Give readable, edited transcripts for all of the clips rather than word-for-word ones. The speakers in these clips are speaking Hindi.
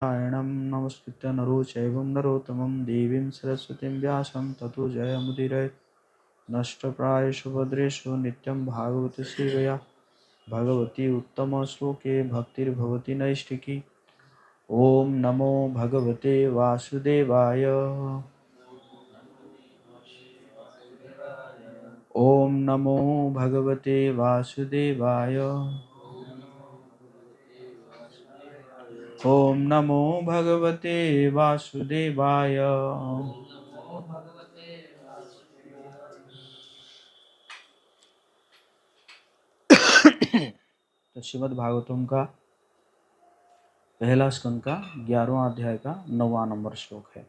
नारायणं नमस्कृत्य नरो चैवं नरोत्तमं देवीं सरस्वतीं व्यासं ततो जयमुदीरये। नष्टप्रायेषु भद्रेषु नित्यं भागवत सेवया भगवती उत्तमश्लोके भक्तिर्भवति नैष्ठिकी। ॐ नमो भगवते वासुदेवाय। ॐ नमो भगवते वासुदेवाय। ॐ नमो भगवते वासुदेवाय। तो श्रीमद् भागवतम का पहला स्कंद का 11वां अध्याय का 9वां नंबर श्लोक है।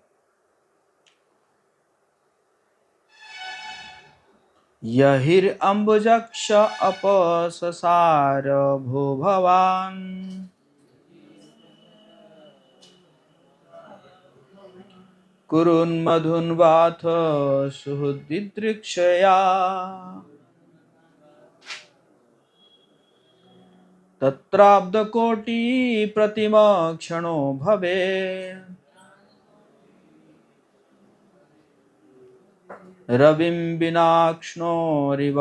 यहिर अम्बुजक्ष अपससार भो भवान् कुरुन्मधुन्वाथ सुहृदिदृक्षया तत्राब्धकोटि प्रतिमा क्षणो भवे रविं विनाक्ष्णोरिव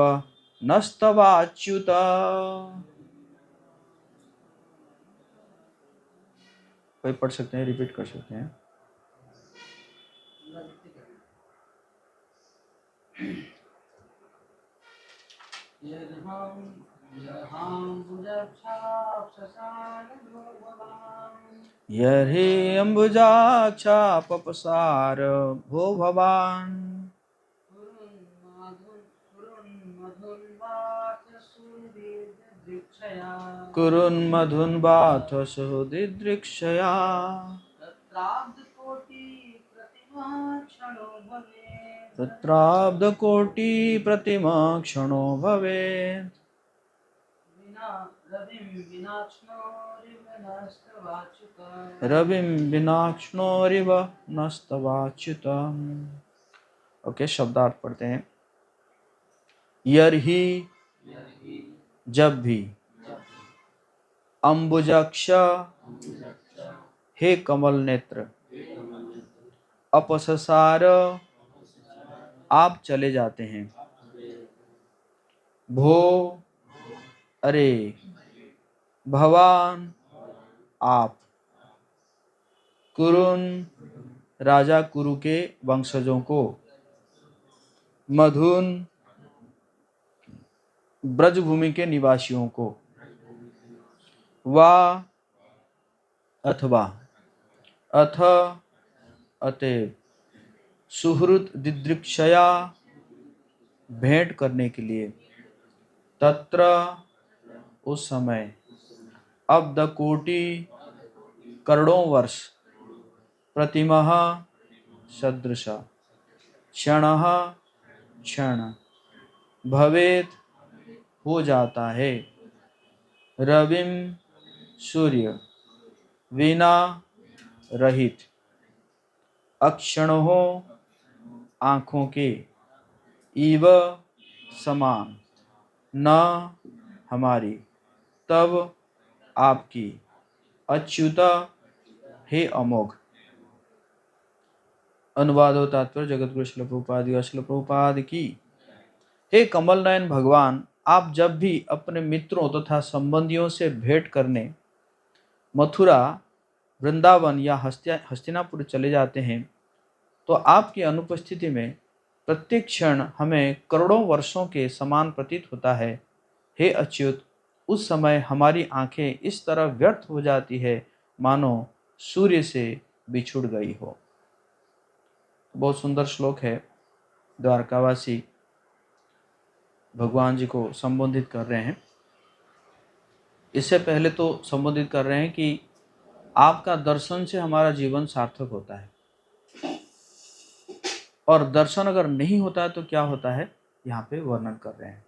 नस्तवाच्युत। कोई पढ़ सकते हैं, रिपीट कर सकते हैं। यर्हि अम्बुजाक्षा पपसार भो भवान् कुरुन्मधुन्वाथ सुहृदिदृक्षया तत्राब्धकोटि प्रतिमा क्षणो भवेत्। रविं विनाक्ष्णोरिव नस्तवाच्युत। ओके, शब्दार्थ पढ़ते हैं। यर्हि जब भी, अम्बुजक्ष हे कमल नेत्र, अपससार आप चले जाते हैं, भो अरे, भवान आप, कुरुन राजा कुरु के वंशजों को, मधुन ब्रजभूमि के निवासियों को, वा अथवा, अथ अतएव, सुहृद दिदृक्षया भेंट करने के लिए, तत्र उस समय, अब्ध कोटि करोड़ों वर्ष, प्रतिमः सदृश, क्षणः क्षण, भवेत हो जाता है, रविम सूर्य, विना रहित, अक्षणों आँखों के, इव समान, न हमारी, तब आपकी, अच्युत हे अमोघ। अनुवाद और तात्पर्य जगतगुरु श्रील प्रभुपाद की। हे कमल नयन भगवान, आप जब भी अपने मित्रों तथा संबंधियों से भेंट करने मथुरा, वृंदावन या हस्तिनापुर चले जाते हैं, तो आपकी अनुपस्थिति में प्रत्येक क्षण हमें करोड़ों वर्षों के समान प्रतीत होता है। हे अच्युत, उस समय हमारी आंखें इस तरह व्यर्थ हो जाती है मानो सूर्य से बिछुड़ गई हो। बहुत सुंदर श्लोक है। द्वारकावासी भगवान जी को संबोधित कर रहे हैं। इससे पहले तो संबोधित कर रहे हैं कि आपका दर्शन से हमारा जीवन सार्थक होता है, और दर्शन अगर नहीं होता है तो क्या होता है, यहाँ पे वर्णन कर रहे हैं।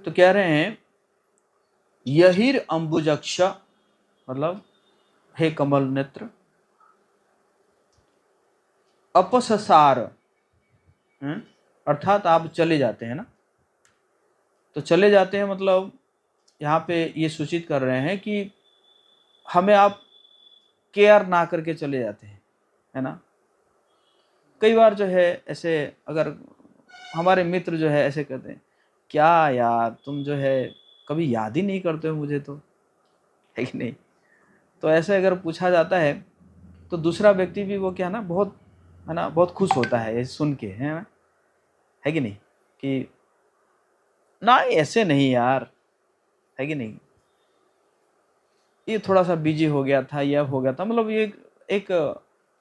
तो कह रहे हैं, यहिर अम्बुजक्ष, मतलब हे कमल नेत्र, अपससार, अर्थात आप चले जाते हैं ना। तो चले जाते हैं मतलब यहाँ पे ये सूचित कर रहे हैं कि हमें आप केयर ना करके चले जाते हैं, है ना। कई बार जो है ऐसे, अगर हमारे मित्र जो है ऐसे कहते हैं, क्या यार तुम जो है कभी याद ही नहीं करते हो मुझे, तो है कि नहीं। तो ऐसे अगर पूछा जाता है तो दूसरा व्यक्ति भी वो क्या ना, बहुत है ना, बहुत खुश होता है ये सुन के, है ना, है कि नहीं, कि ना ऐसे नहीं यार, है कि नहीं, ये थोड़ा सा बिजी हो गया था, यह हो गया था, मतलब ये एक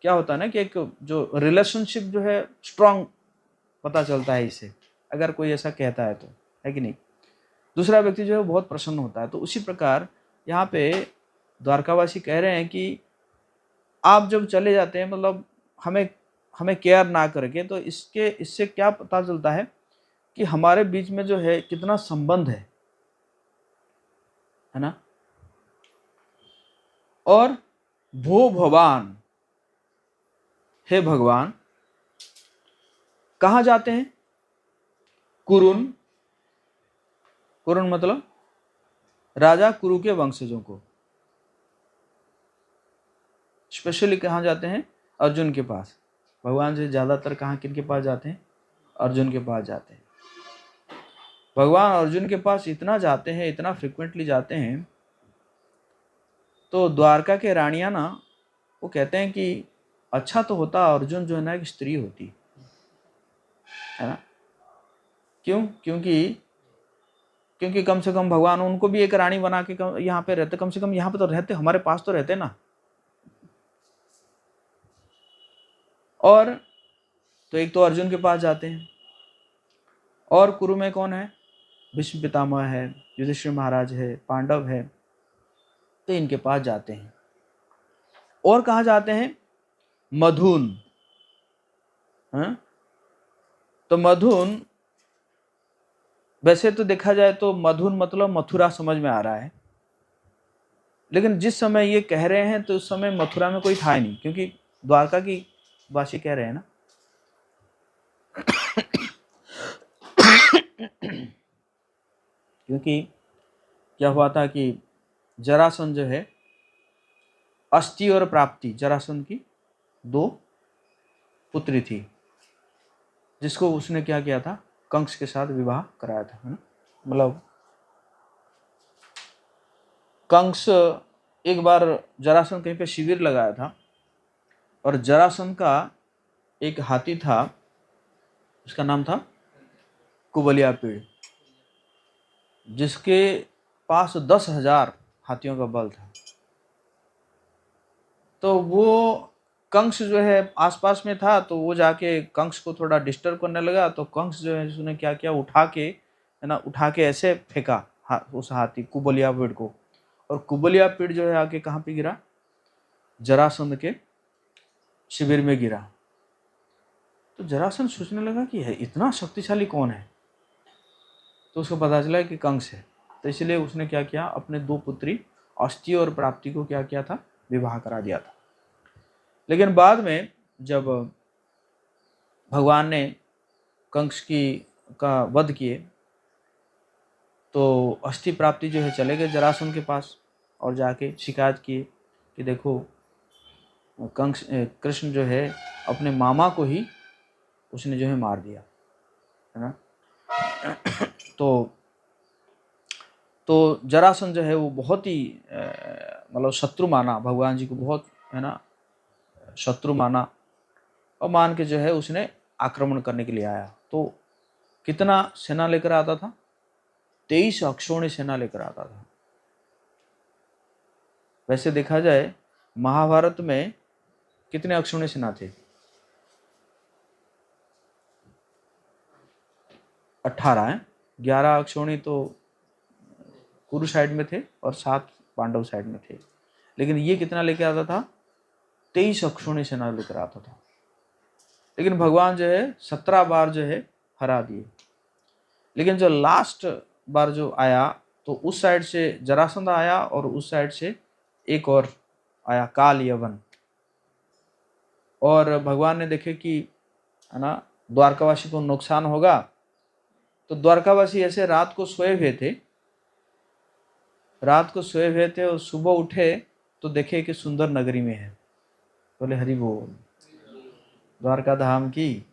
क्या होता है ना कि एक जो रिलेशनशिप जो है स्ट्रांग पता चलता है इससे, अगर कोई ऐसा कहता है तो, है कि नहीं। दूसरा व्यक्ति जो है बहुत प्रसन्न होता है। तो उसी प्रकार यहाँ पे द्वारकावासी कह रहे हैं कि आप जब चले जाते हैं, मतलब हमें हमें केयर ना करके, तो इससे क्या पता चलता है कि हमारे बीच में जो है कितना संबंध है ना। और भो भगवान, हे भगवान, कहाँ जाते हैं? कुरुन, कुरुन मतलब राजा कुरु के वंशजों को, स्पेशली कहाँ जाते हैं? अर्जुन के पास। भगवान से ज्यादातर कहाँ, किन के पास जाते हैं? अर्जुन के पास जाते हैं। भगवान अर्जुन के पास इतना जाते हैं, इतना फ्रिक्वेंटली जाते हैं, तो द्वारका के रानियां ना, वो कहते हैं कि अच्छा तो होता अर्जुन जो है ना एक स्त्री होती, है ना। क्यों? क्योंकि कम से कम भगवान उनको भी एक रानी बना के यहाँ पे रहते, कम से कम यहाँ पे तो रहते, हमारे पास तो रहते ना। और तो एक तो अर्जुन के पास जाते हैं, और कुरु में कौन है? भीष्म पितामह है, युधिष्ठिर महाराज है, पांडव है, तो इनके पास जाते हैं। और कहाँ जाते हैं? मधुन, हाँ? तो मधुन, वैसे तो देखा जाए तो मधुन मतलब मथुरा समझ में आ रहा है, लेकिन जिस समय ये कह रहे हैं तो उस समय मथुरा में कोई था ही नहीं, क्योंकि द्वारका की वासी कह रहे हैं ना। क्योंकि क्या हुआ था कि जरासंध जो है, अस्थि और प्राप्ति, जरासंध की दो पुत्री थी, जिसको उसने क्या किया था? कंस के साथ विवाह कराया था, है ना। मतलब कंस एक बार जरासंध कहीं पे शिविर लगाया था, और जरासंध का एक हाथी था, उसका नाम था कुबलियापीड़, जिसके पास 10,000 हाथियों का बल था। तो वो कंस जो है आसपास में था, तो वो जाके कंस को थोड़ा डिस्टर्ब करने लगा। तो कंस जो है उसने क्या किया, उठा के, है ना, उठा के ऐसे फेंका उस हाथी कुबलियापीड़ को, और कुबलियापीड़ जो है आके कहाँ पे गिरा? जरासंध के शिविर में गिरा। तो जरासंध सोचने लगा कि है इतना शक्तिशाली कौन है, तो उसको पता चला कि कंस है। तो इसलिए उसने क्या किया, अपने दो पुत्री अस्थि और प्राप्ति को क्या किया था? विवाह करा दिया था। लेकिन बाद में जब भगवान ने कंस का वध किए, तो अस्थि प्राप्ति जो है चले गए जरासंध के पास, और जाके शिकायत किए कि देखो कंस, कृष्ण जो है अपने मामा को ही उसने जो है मार दिया, है ना। तो जरासंध जो है वो बहुत ही मतलब शत्रु माना, भगवान जी को बहुत, है ना, शत्रु माना, और मान के जो है उसने आक्रमण करने के लिए आया। तो कितना सेना लेकर आता था? 23 अक्षौणी सेना लेकर आता था। वैसे देखा जाए महाभारत में कितने अक्षौणी सेना थे? 18 है। 11 अक्षौणी तो कुरु साइड में थे और 7 पांडव साइड में थे। लेकिन ये कितना लेकर आता था? 23 अक्षौणी सेना लेकर आता था। लेकिन भगवान जो है 17 बार जो है हरा दिए। लेकिन जो लास्ट बार जो आया, तो उस साइड से जरासंध आया, और उस साइड से एक और आया, काल यवन। और भगवान ने देखे कि, है ना, द्वारकावासी को नुकसान होगा, तो द्वारकावासी ऐसे रात को सोए हुए थे, और सुबह उठे तो देखे कि सुंदर नगरी में है। बोले हरि बोल, द्वारका धाम की।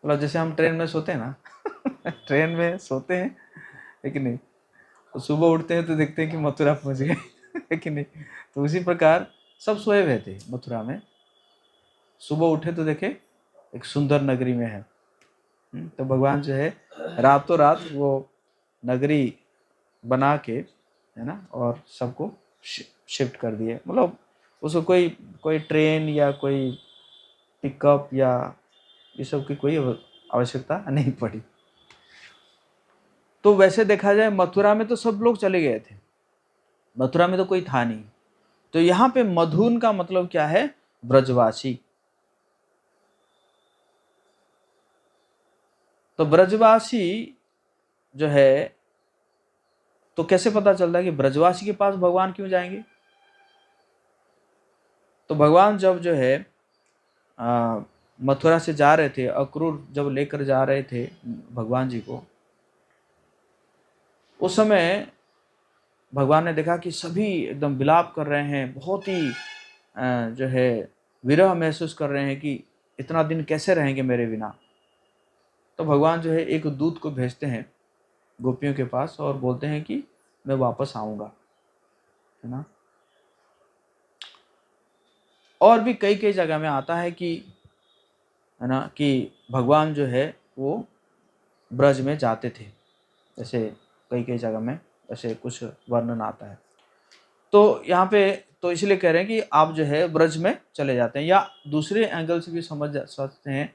मतलब जैसे हम ट्रेन में सोते हैं ना ट्रेन में सोते हैं, है कि नहीं, तो सुबह उठते हैं तो देखते हैं कि मथुरा पहुंच गए है कि नहीं। तो उसी प्रकार सब सोए हुए थे मथुरा में, सुबह उठे तो देखे एक सुंदर नगरी में है। तो भगवान जो है रातों रात वो नगरी बना के, है ना, और सबको शिफ्ट कर दिए। मतलब उसको कोई कोई ट्रेन या कोई पिकअप या ये सब की कोई आवश्यकता नहीं पड़ी। तो वैसे देखा जाए मथुरा में तो सब लोग चले गए थे, मथुरा में तो कोई था नहीं। तो यहाँ पे मधुन का मतलब क्या है? ब्रजवासी। तो ब्रजवासी जो है, तो कैसे पता चलता है कि ब्रजवासी के पास भगवान क्यों जाएंगे? तो भगवान जब जो है मथुरा से जा रहे थे, अक्रूर जब लेकर जा रहे थे भगवान जी को, उस समय भगवान ने देखा कि सभी एकदम विलाप कर रहे हैं, बहुत ही जो है विरह महसूस कर रहे हैं कि इतना दिन कैसे रहेंगे मेरे बिना। तो भगवान जो है एक दूत को भेजते हैं गोपियों के पास और बोलते हैं कि मैं वापस आऊँगा, है ना। और भी कई कई जगह में आता है कि, है ना, कि भगवान जो है वो ब्रज में जाते थे, ऐसे कई कई जगह में ऐसे कुछ वर्णन आता है। तो यहाँ पे तो इसलिए कह रहे हैं कि आप जो है ब्रज में चले जाते हैं, या दूसरे एंगल से भी समझ सकते हैं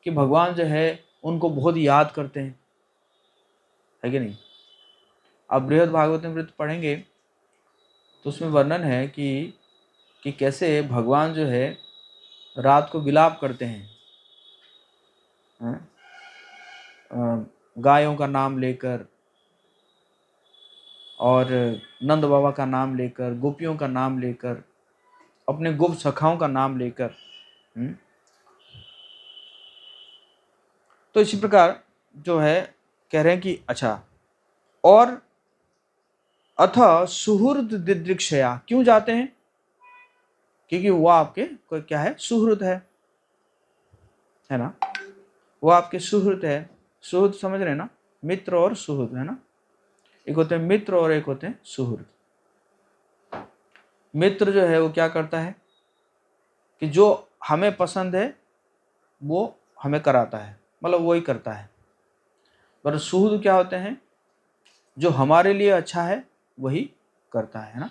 कि भगवान जो है उनको बहुत याद करते हैं, है कि नहीं। आप बृहद भागवतमृत पढ़ेंगे तो उसमें वर्णन है कि कैसे भगवान जो है रात को विलाप करते हैं, गायों का नाम लेकर और नंद बाबा का नाम लेकर, गोपियों का नाम लेकर, अपने गुप्त सखाओं का नाम लेकर। तो इसी प्रकार जो है कह रहे हैं कि अच्छा, और अथ सुहृद दिदृक्षया, क्यों जाते हैं? क्योंकि वो आपके कोई क्या है, सुहृद है ना, वो आपके सुहृद है। सुहृद समझ रहे हैं ना, मित्र और सुहृद, है ना। एक होते हैं मित्र और एक होते हैं सुहृद। मित्र जो है वो क्या करता है कि जो हमें पसंद है वो हमें कराता है, मतलब वो ही करता है। पर सुहृद क्या होते हैं? जो हमारे लिए अच्छा है वही करता है ना।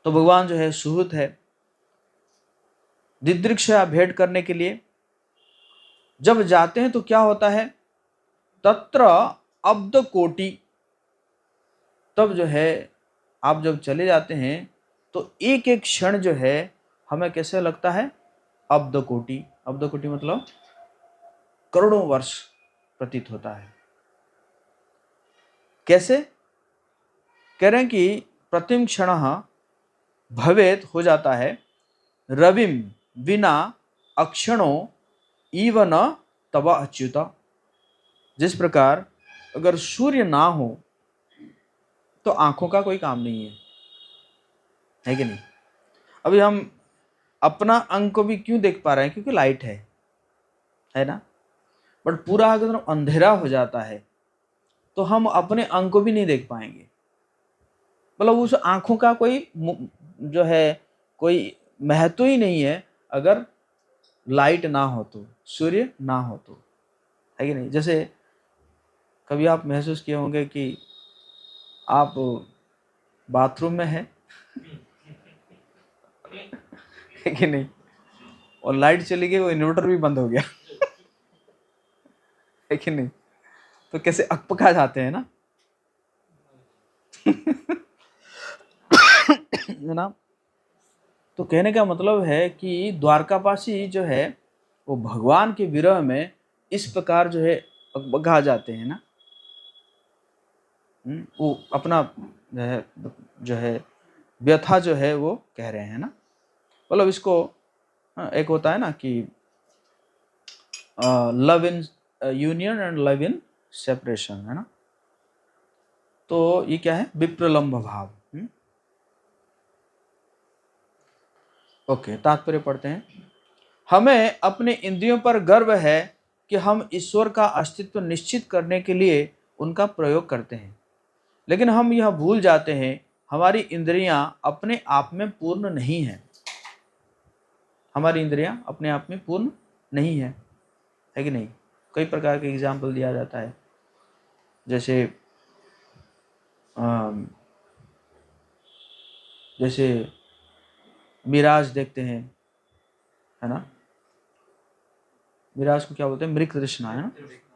तो भगवान जो है सुहृद है। दिदृक्षा भेंट करने के लिए जब जाते हैं तो क्या होता है? तत्र अब्द कोटि, तब जो है आप जब चले जाते हैं तो एक एक क्षण जो है हमें कैसे लगता है? अब्द कोटि। अब्द कोटि मतलब करोड़ों वर्ष प्रतीत होता है। कैसे? कह रहे हैं कि प्रतिम क्षण भवेत हो जाता है रविम बिना अक्षणों इव न तब अच्युता। जिस प्रकार अगर सूर्य ना हो तो आंखों का कोई काम नहीं है कि नहीं। अभी हम अपना अंग को भी क्यों देख पा रहे हैं? क्योंकि लाइट है ना। बट पूरा अगर अंधेरा हो जाता है तो हम अपने अंग को भी नहीं देख पाएंगे। मतलब उस आंखों का कोई जो है कोई महत्व ही नहीं है अगर लाइट ना हो तो, सूर्य ना हो तो, है कि नहीं। जैसे कभी आप महसूस किए होंगे कि आप बाथरूम में हैं है कि नहीं, और लाइट चली गई, वो इन्वर्टर भी बंद हो गया है कि नहीं, तो कैसे अकपका जाते हैं ना है ना। तो कहने का मतलब है कि द्वारकावासी जो है वो भगवान के विरह में इस प्रकार जो है अकबका जाते हैं ना। वो अपना जो है व्यथा जो है वो कह रहे हैं ना। मतलब इसको एक होता है ना कि love in union and love in separation, है ना। तो ये क्या है? विप्रलंब भाव। ओके, तात्पर्य पढ़ते हैं। हमें अपने इंद्रियों पर गर्व है कि हम ईश्वर का अस्तित्व निश्चित करने के लिए उनका प्रयोग करते हैं, लेकिन हम यह भूल जाते हैं हमारी इंद्रियां अपने आप में पूर्ण नहीं हैं। हमारी इंद्रियां अपने आप में पूर्ण नहीं है कि नहीं? कई प्रकार के एग्जाम्पल दिया जाता है, जैसे जैसे मिराज देखते हैं, है ना? मिराज को क्या बोलते हैं? मृग तृष्णा, है ना?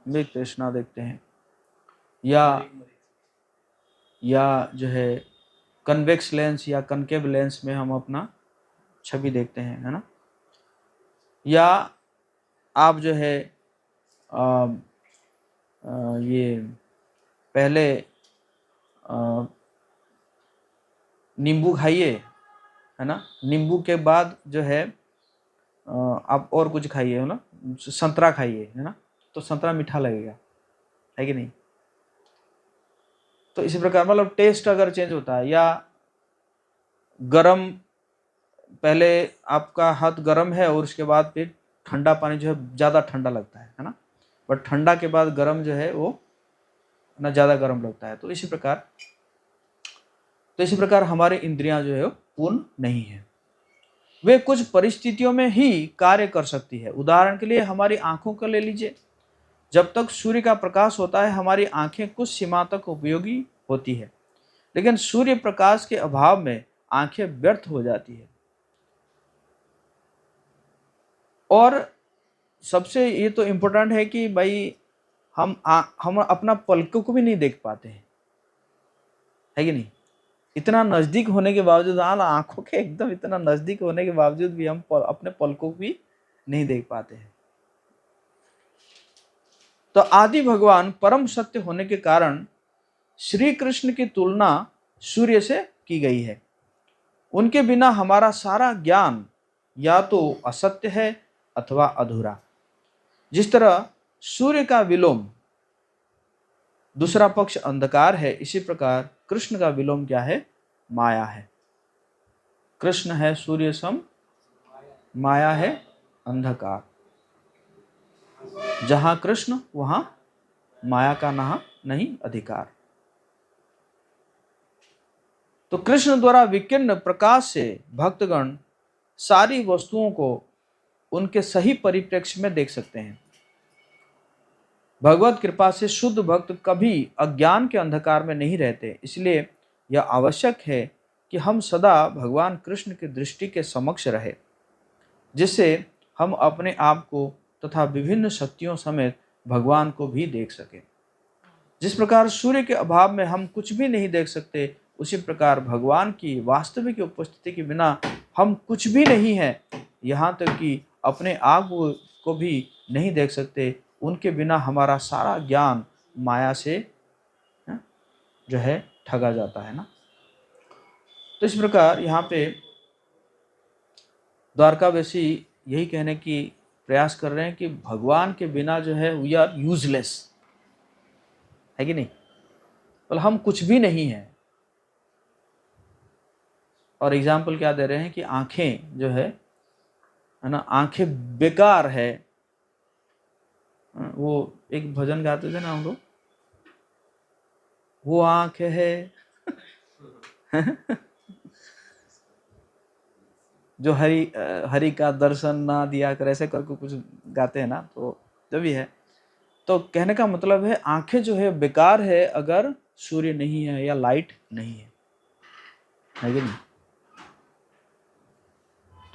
मृग तृष्णा देखते हैं, या जो है कन्वेक्स लेंस या कनकेव लेंस में हम अपना छवि देखते हैं, है ना? या आप जो है ये पहले नींबू खाइए, है ना? नींबू के बाद जो है आप और कुछ खाइए, है ना? संतरा खाइए, है ना? तो संतरा मीठा लगेगा, है कि नहीं? तो इसी प्रकार मतलब टेस्ट अगर चेंज होता है, या गरम, पहले आपका हाथ गरम है और उसके बाद फिर ठंडा पानी जो है ज़्यादा ठंडा लगता है ना? बट ठंडा के बाद गरम जो है वो ना ज़्यादा गरम लगता है। तो इसी प्रकार हमारी इंद्रियां जो है वो पूर्ण नहीं है। वे कुछ परिस्थितियों में ही कार्य कर सकती है। उदाहरण के लिए हमारी आंखों को ले लीजिए। जब तक सूर्य का प्रकाश होता है हमारी आंखें कुछ सीमा तक उपयोगी होती है, लेकिन सूर्य प्रकाश के अभाव में आंखें व्यर्थ हो जाती है। और सबसे ये तो इम्पोर्टेंट है कि भाई हम अपना पलकों को भी नहीं देख पाते हैं, है कि नहीं? इतना नजदीक होने के बावजूद, आंखों के एकदम इतना नजदीक होने के बावजूद भी हम अपने पलकों को भी नहीं देख पाते हैं। तो आदि भगवान परम सत्य होने के कारण श्री कृष्ण की तुलना सूर्य से की गई है। उनके बिना हमारा सारा ज्ञान या तो असत्य है अथवा अधूरा। जिस तरह सूर्य का विलोम दूसरा पक्ष अंधकार है, इसी प्रकार कृष्ण का विलोम क्या है? माया है। कृष्ण है सूर्य सम, माया है अंधकार। जहां कृष्ण वहां माया का नहीं अधिकार। तो कृष्ण द्वारा विकीर्ण प्रकाश से भक्तगण सारी वस्तुओं को उनके सही परिप्रेक्ष्य में देख सकते हैं। भगवत कृपा से शुद्ध भक्त कभी अज्ञान के अंधकार में नहीं रहते। इसलिए यह आवश्यक है कि हम सदा भगवान कृष्ण की दृष्टि के समक्ष रहे, जिससे हम अपने आप को तथा विभिन्न शक्तियों समेत भगवान को भी देख सकें। जिस प्रकार सूर्य के अभाव में हम कुछ भी नहीं देख सकते, उसी प्रकार भगवान की वास्तविक उपस्थिति के बिना हम कुछ भी नहीं हैं। यहाँ तक कि अपने आप को भी नहीं देख सकते। उनके बिना हमारा सारा ज्ञान माया से जो है ठगा जाता है ना। तो इस प्रकार यहाँ पे द्वारकावासी यही कहने की प्रयास कर रहे हैं कि भगवान के बिना जो है वी आर यूजलेस, है कि नहीं? मतलब हम कुछ भी नहीं है। और एग्जाम्पल क्या दे रहे हैं कि आंखें जो है ना, आंखें बेकार है। वो एक भजन गाते थे ना हम लोग, वो आंख है जो हरि का दर्शन ना दिया कर, ऐसे करके कुछ गाते हैं ना। तो जो भी है, तो कहने का मतलब है आंखें जो है बेकार है अगर सूर्य नहीं है या लाइट नहीं है कि नहीं?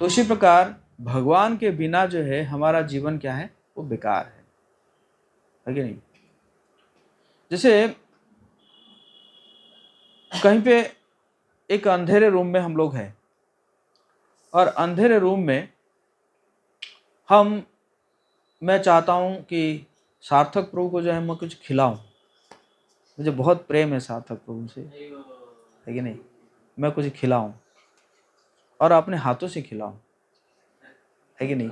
तो इसी प्रकार भगवान के बिना जो है हमारा जीवन क्या है? वो बेकार है कि नहीं? जैसे कहीं पे एक अंधेरे रूम में हम लोग हैं, और अंधेरे रूम में मैं चाहता हूं कि सार्थक प्रभु को जो है मैं कुछ खिलाऊं। मुझे बहुत प्रेम है सार्थक प्रभु से, है कि नहीं? मैं कुछ खिलाऊं और अपने हाथों से खिलाऊं, है कि नहीं?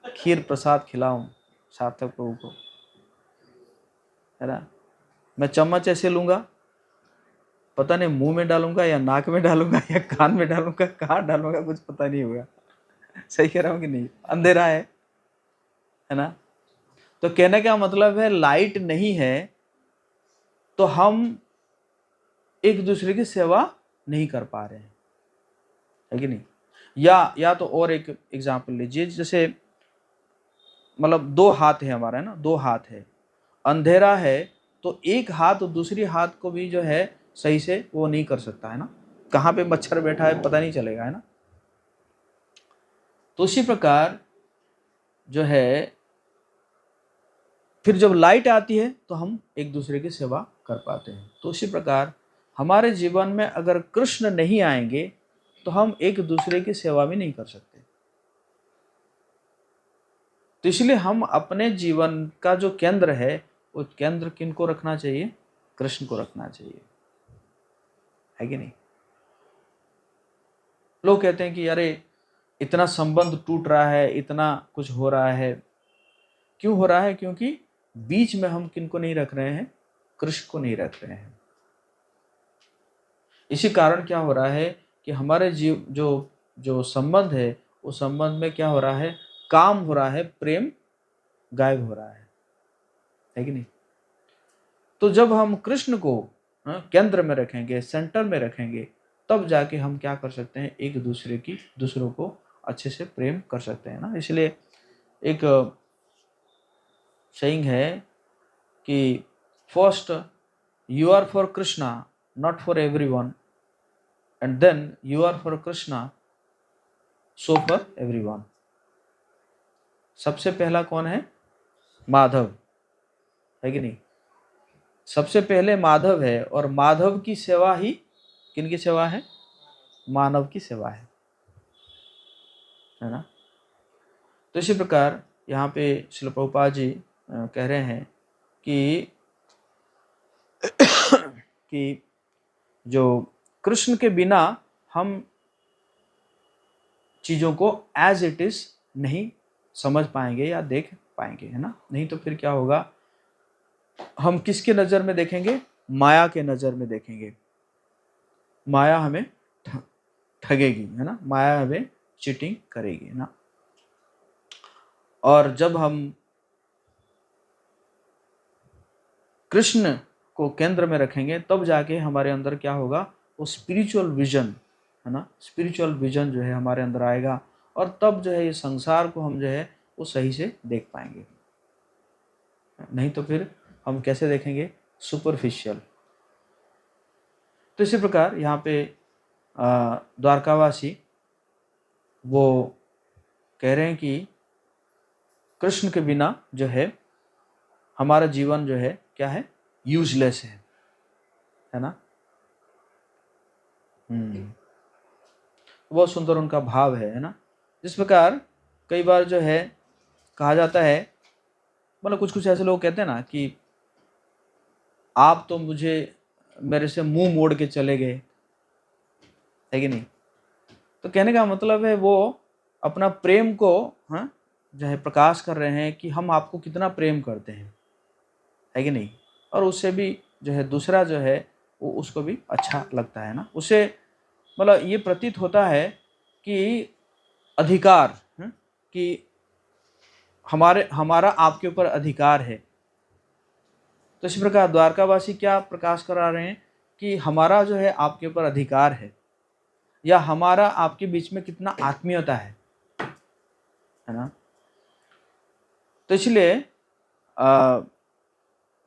खीर प्रसाद खिलाऊं सार्थक प्रभु को। है ना। मैं चम्मच ऐसे लूंगा, पता नहीं मुंह में डालूंगा या नाक में डालूंगा या कान में डालूंगा, कहाँ डालूंगा कुछ पता नहीं होगा। सही कह रहा हूँ कि नहीं? अंधेरा है ना। तो कहने का मतलब है लाइट नहीं है तो हम एक दूसरे की सेवा नहीं कर पा रहे हैं, है कि नहीं। या तो और एक एग्जांपल लीजिए, जैसे मतलब दो हाथ है हमारा, है ना, दो हाथ है, अंधेरा है तो एक हाथ दूसरी हाथ को भी जो है सही से वो नहीं कर सकता, है ना, कहाँ पे मच्छर बैठा है पता नहीं चलेगा, है ना। तो उसी प्रकार जो है फिर जब लाइट आती है तो हम एक दूसरे की सेवा कर पाते हैं। तो उसी प्रकार हमारे जीवन में अगर कृष्ण नहीं आएंगे तो हम एक दूसरे की सेवा भी नहीं कर सकते। तो इसलिए हम अपने जीवन का जो केंद्र है वो केंद्र किनको रखना चाहिए? कृष्ण को रखना चाहिए, है कि नहीं। लोग कहते हैं कि अरे इतना संबंध टूट रहा है, इतना कुछ हो रहा है, क्यों हो रहा है? क्योंकि बीच में हम किनको नहीं रख रहे हैं? कृष्ण को नहीं रख रहे हैं। इसी कारण क्या हो रहा है कि हमारे जीव जो जो संबंध है उस संबंध में क्या हो रहा है? काम हो रहा है, प्रेम गायब हो रहा है कि नहीं। तो जब हम कृष्ण को केंद्र में रखेंगे, सेंटर में रखेंगे, तब जाके हम क्या कर सकते हैं? एक दूसरों को अच्छे से प्रेम कर सकते हैं ना। इसलिए एक सेइंग है कि first you are for Krishna not for everyone, and then you are for Krishna so for everyone. सबसे पहला कौन है? माधव, है कि नहीं। सबसे पहले माधव है और माधव की सेवा ही किन की सेवा है? मानव की सेवा है ना। तो इसी प्रकार यहाँ पे श्रील प्रभुपाद जी कह रहे हैं कि कि जो कृष्ण के बिना हम चीजों को एज इट इज नहीं समझ पाएंगे या देख पाएंगे, है ना। नहीं तो फिर क्या होगा? हम किसके नजर में देखेंगे? माया के नजर में देखेंगे। माया हमें ठगेगी, है ना, माया हमें चीटिंग करेगी, है ना। और जब हम कृष्ण को केंद्र में रखेंगे तब जाके हमारे अंदर क्या होगा? वो स्पिरिचुअल विजन, है ना, स्पिरिचुअल विजन जो है हमारे अंदर आएगा और तब जो है ये संसार को हम जो है वो सही से देख पाएंगे। नहीं तो फिर हम कैसे देखेंगे? सुपरफिशियल। तो इसी प्रकार यहाँ पे द्वारकावासी वो कह रहे हैं कि कृष्ण के बिना जो है हमारा जीवन जो है क्या है? यूजलेस है ना। बहुत सुंदर उनका भाव है ना। जिस प्रकार कई बार जो है कहा जाता है, मतलब कुछ कुछ ऐसे लोग कहते हैं ना कि आप तो मुझे मेरे से मुंह मोड़ के चले गए, है कि नहीं। तो कहने का मतलब है वो अपना प्रेम को जो है प्रकाश कर रहे हैं कि हम आपको कितना प्रेम करते हैं, है कि नहीं। और उससे भी जो है दूसरा जो है वो उसको भी अच्छा लगता है ना। उसे मतलब ये प्रतीत होता है कि अधिकार कि हमारा आपके ऊपर अधिकार है। तो इसी प्रकार द्वारकावासी क्या प्रकाश करा रहे हैं कि हमारा जो है आपके ऊपर अधिकार है, या हमारा आपके बीच में कितना आत्मीयता है ना। तो इसलिए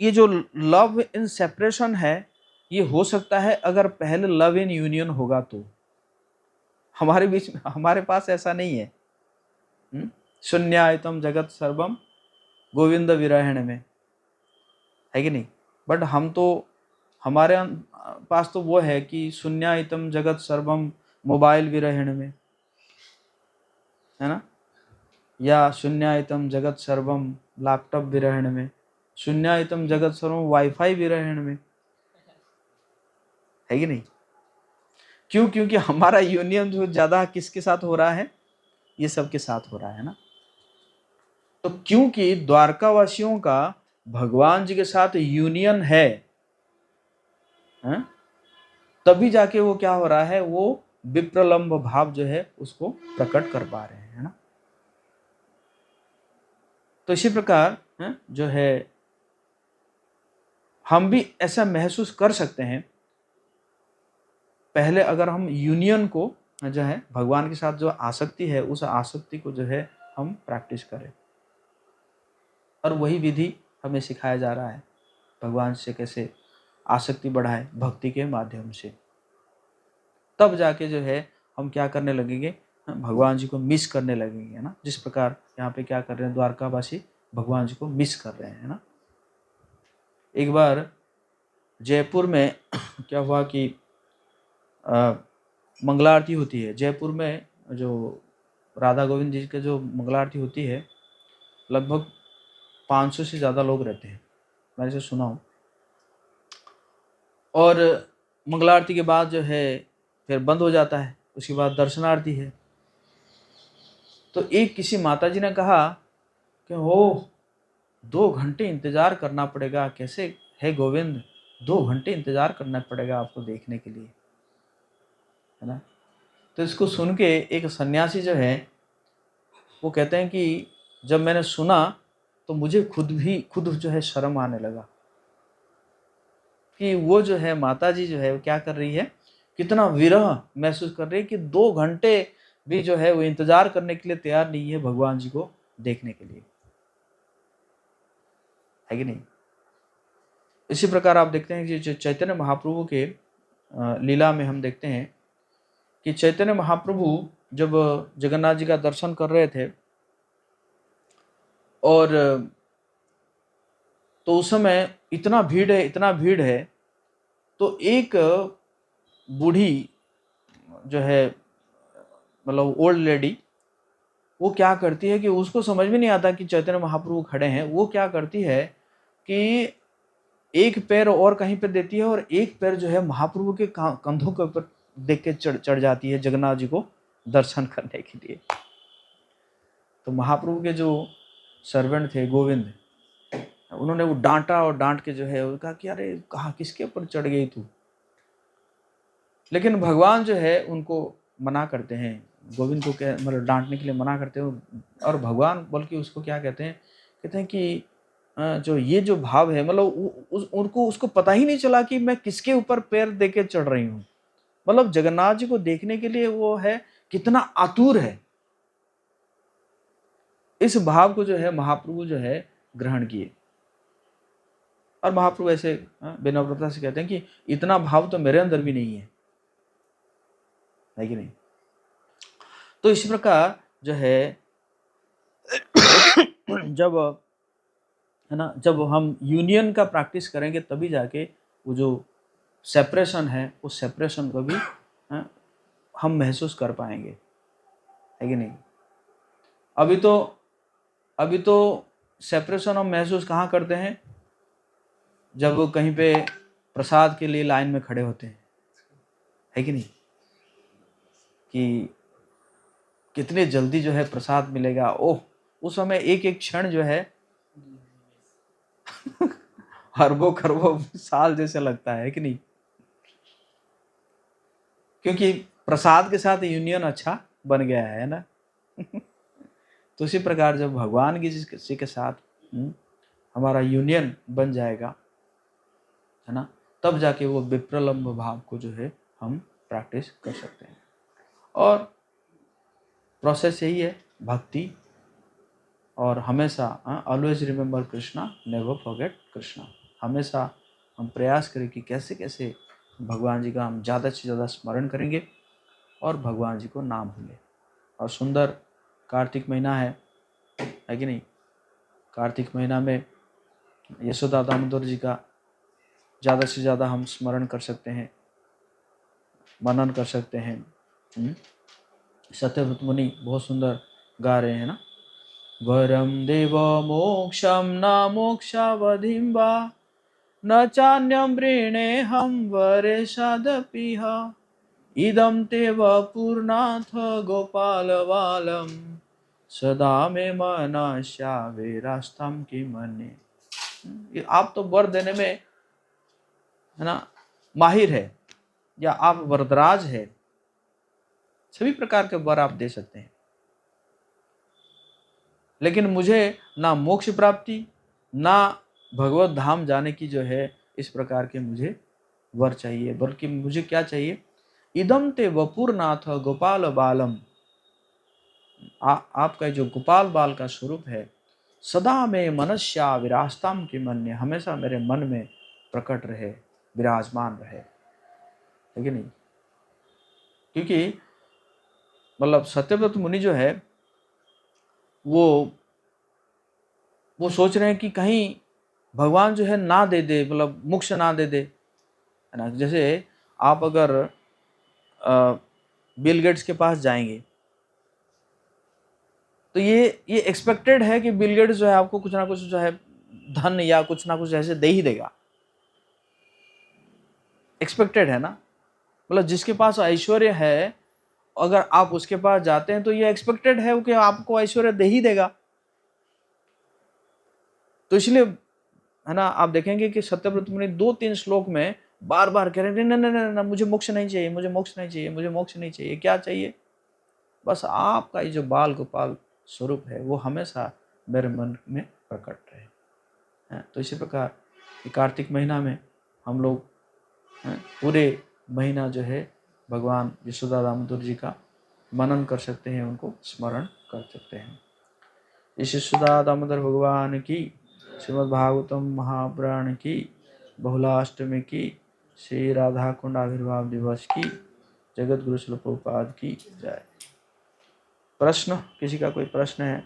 ये जो लव इन सेपरेशन है ये हो सकता है अगर पहले लव इन यूनियन होगा तो। हमारे बीच में, हमारे पास ऐसा नहीं है। शून्यायतम जगत सर्वम गोविंद विरहण में, है कि नहीं। बट हम तो हमारे पास तो वो है कि शून्यायतम जगत सर्वम मोबाइल विरहण में, है ना, या शून्यायतम जगत सर्वम लैपटॉप विरहण में, शून्यायतम जगत सर्वम वाईफाई विरहण में, है कि नहीं। क्यों? क्योंकि हमारा यूनियन जो ज्यादा किसके साथ हो रहा है? ये सब के साथ हो रहा है ना। तो क्योंकि द्वारकावासियों का भगवान जी के साथ यूनियन है, तभी जाके वो क्या हो रहा है, वो विप्रलंब भाव जो है उसको प्रकट कर पा रहे हैं, है ना। तो इसी प्रकार जो है हम भी ऐसा महसूस कर सकते हैं। पहले अगर हम यूनियन को जो है भगवान के साथ जो आसक्ति है, उस आसक्ति को जो है हम प्रैक्टिस करें, और वही विधि हमें सिखाया जा रहा है भगवान से कैसे आसक्ति बढ़ाए भक्ति के माध्यम से। तब जाके जो है हम क्या करने लगेंगे, भगवान जी को मिस करने लगेंगे, है ना। जिस प्रकार यहाँ पे क्या कर रहे हैं, द्वारकावासी भगवान जी को मिस कर रहे हैं, है ना। एक बार जयपुर में क्या हुआ कि मंगला आरती होती है। जयपुर में जो राधा गोविंद जी के जो मंगला आरती होती है, लगभग 500 से ज़्यादा लोग रहते हैं, मैंने से सुना हूँ। और मंगला आरती के बाद जो है फिर बंद हो जाता है, उसके बाद दर्शनारती है। तो एक किसी माता जी ने कहा कि हो 2 घंटे इंतज़ार करना पड़ेगा, कैसे है गोविंद, 2 घंटे इंतज़ार करना पड़ेगा आपको देखने के लिए, है ना। तो इसको सुन के एक सन्यासी जो है वो कहते हैं कि जब मैंने सुना तो मुझे खुद जो है शर्म आने लगा कि वो जो है माता जी जो है वो क्या कर रही है, कितना विरह महसूस कर रही है कि 2 घंटे भी जो है वो इंतजार करने के लिए तैयार नहीं है भगवान जी को देखने के लिए, है कि नहीं। इसी प्रकार आप देखते हैं कि जो चैतन्य महाप्रभु के लीला में हम देखते हैं कि चैतन्य महाप्रभु जब जगन्नाथ जी का दर्शन कर रहे थे, और तो उस समय इतना भीड़ है, तो एक बूढ़ी जो है, मतलब ओल्ड लेडी, वो क्या करती है कि उसको समझ में नहीं आता कि चैतन्य महाप्रभु खड़े हैं। वो क्या करती है कि एक पैर और कहीं पर देती है और एक पैर जो है महाप्रभु के कंधों के ऊपर देख के चढ़ जाती है जगन्नाथ जी को दर्शन करने के लिए। तो महाप्रभु के जो सर्वेंट थे गोविंद, उन्होंने वो डांटा और डांट के जो है वो कहा कि अरे कहाँ किसके ऊपर चढ़ गई तू। लेकिन भगवान जो है उनको मना करते हैं, गोविंद को क्या मतलब डांटने के लिए मना करते हैं। और भगवान बल्कि उसको क्या कहते हैं कि जो ये जो भाव है, मतलब उनको उसको पता ही नहीं चला कि मैं किसके ऊपर पैर देके चढ़ रही हूँ। मतलब जगन्नाथ जी को देखने के लिए वो है कितना आतुर है। इस भाव को जो है महाप्रभु जो है ग्रहण किए, और महाप्रभु ऐसे विनम्रता से कहते हैं कि इतना भाव तो मेरे अंदर भी नहीं है कि नहीं। तो इसी प्रकार जो है जब है ना, जब हम यूनियन का प्रैक्टिस करेंगे तभी जाके वो जो सेपरेशन है, उस सेपरेशन को भी हम महसूस कर पाएंगे, है कि नहीं। अभी तो सेपरेशन हम महसूस कहाँ करते हैं, जब कहीं पे प्रसाद के लिए लाइन में खड़े होते हैं, है कि नहीं, कि कितने जल्दी जो है प्रसाद मिलेगा। ओह, उस समय एक एक क्षण जो है अरबों खरबों साल जैसे लगता है कि नहीं, क्योंकि प्रसाद के साथ यूनियन अच्छा बन गया है ना। तो इसी प्रकार जब भगवान की किसी के साथ हमारा यूनियन बन जाएगा, है ना, तब जाके वो विप्रलंब भाव को जो है हम प्रैक्टिस कर सकते हैं। और प्रोसेस यही है भक्ति, और हमेशा always remember Krishna, never forget Krishna. हमेशा हम प्रयास करें कि कैसे कैसे भगवान जी का हम ज़्यादा से ज़्यादा स्मरण करेंगे और भगवान जी को नाम भूलें। और सुंदर कार्तिक महीना है कि नहीं। कार्तिक महीना में यशोदा दामोदर जी का ज़्यादा से ज़्यादा हम स्मरण कर सकते हैं, मनन कर सकते हैं। सत्यव्रत मुनि बहुत सुंदर गा रहे हैं ना, वरम देव मोक्षम न मोक्षावधिं वा न चान्यं वृणे हम वरे सादपिह इदं ते वपुर्नाथ गोपाल बालम सदा मे मनस्या विरास्तं किमन्ये। ये आप तो वर देने में, है ना, माहिर है, या आप वरदराज है, सभी प्रकार के वर आप दे सकते हैं, लेकिन मुझे ना मोक्ष प्राप्ति, ना भगवत धाम जाने की जो है इस प्रकार के मुझे वर चाहिए, बल्कि मुझे क्या चाहिए, इदम ते वपुरनाथ गोपाल बालम, आपका जो गोपाल बाल का स्वरूप है, सदा में मनस्या विराजताम की मन, हमेशा मेरे मन में प्रकट रहे, विराजमान रहे, है कि नहीं। क्योंकि मतलब सत्यव्रत मुनि जो है वो सोच रहे हैं कि कहीं भगवान जो है ना दे दे, मतलब मोक्ष ना दे दे, है ना। जैसे आप अगर बिल गेट्स के पास जाएंगे तो ये एक्सपेक्टेड है कि बिल गेट्स जो है आपको कुछ ना कुछ जो है धन या कुछ ना कुछ ऐसे दे ही देगा, एक्सपेक्टेड है ना। मतलब जिसके पास ऐश्वर्य है, अगर आप उसके पास जाते हैं तो ये एक्सपेक्टेड है कि आपको ऐश्वर्य दे ही देगा। तो इसलिए, है ना, आप देखेंगे कि सत्यव्रत मुनि 2-3 श्लोक में बार बार कह रहे हैं, नहीं नहीं नहीं, मुझे मोक्ष नहीं चाहिए, मुझे मोक्ष नहीं चाहिए, मुझे मोक्ष नहीं चाहिए। क्या चाहिए? बस आपका ये जो बाल गोपाल स्वरूप है वो हमेशा मेरे मन में प्रकट रहे। तो इसी प्रकार कार्तिक महीना में हम लोग पूरे महीना जो है भगवान यशोदा दामोदर जी का मनन कर सकते हैं, उनको स्मरण कर सकते हैं। इस यशोदा दामोदर भगवान की, श्रीमद् भागवतम महापुराण की, बहुलाष्टमी की, श्री राधा कुंड आविर्भाव दिवस की, जगत गुरु शिल प्रभुपाद की जय। प्रश्न, किसी का कोई प्रश्न है?